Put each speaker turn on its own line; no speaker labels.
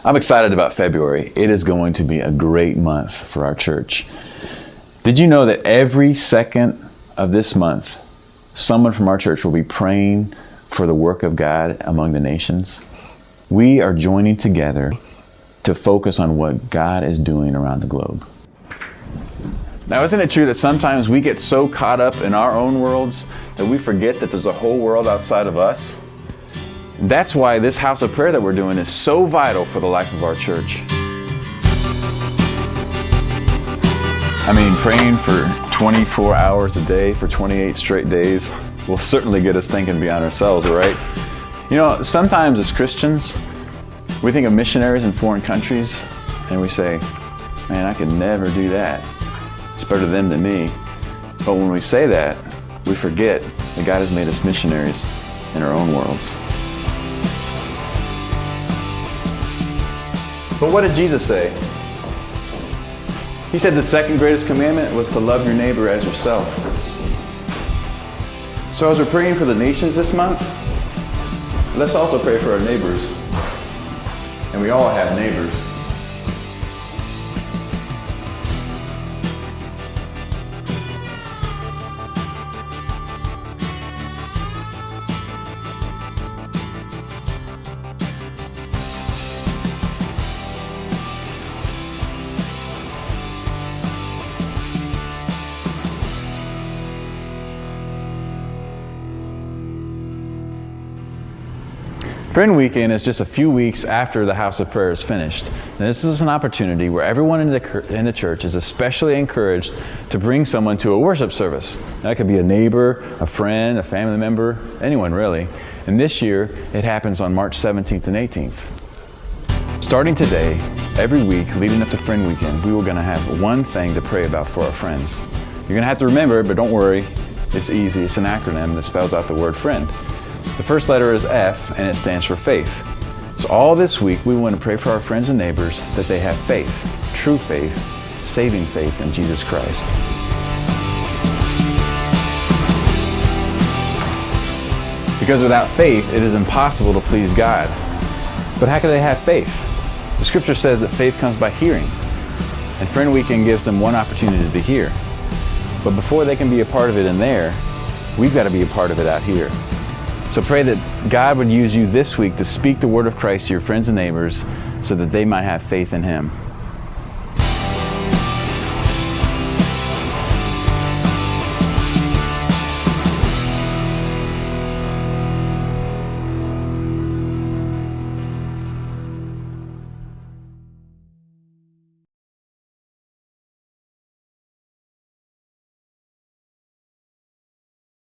I'm excited about February. It is going to be a great month for our church. Did you know that every second of this month, someone from our church will be praying for the work of God among the nations? We are joining together to focus on what God is doing around the globe. Now, isn't it true that sometimes we get so caught up in our own worlds that we forget that there's a whole world outside of us? That's why this house of prayer that we're doing is so vital for the life of our church. I mean, praying for 24 hours a day for 28 straight days will certainly get us thinking beyond ourselves, right? You know, sometimes as Christians, we think of missionaries in foreign countries and we say, man, I could never do that. It's better them than me. But when we say that, we forget that God has made us missionaries in our own worlds. But what did Jesus say? He said the second greatest commandment was to love your neighbor as yourself. So as we're praying for the nations this month, let's also pray for our neighbors. And we all have neighbors. Friend Weekend is just a few weeks after the House of Prayer is finished. And this is an opportunity where everyone in the church is especially encouraged to bring someone to a worship service. That could be a neighbor, a friend, a family member, anyone really. And this year, it happens on March 17th and 18th. Starting today, every week leading up to Friend Weekend, we are going to have one thing to pray about for our friends. You're going to have to remember it, but don't worry. It's easy. It's an acronym that spells out the word friend. The first letter is F, and it stands for faith. So all this week, we want to pray for our friends and neighbors that they have faith, true faith, saving faith in Jesus Christ. Because without faith, it is impossible to please God. But how can they have faith? The scripture says that faith comes by hearing. And Friend Weekend gives them one opportunity to hear. But before they can be a part of it in there, we've got to be a part of it out here. So pray that God would use you this week to speak the word of Christ to your friends and neighbors so that they might have faith in Him.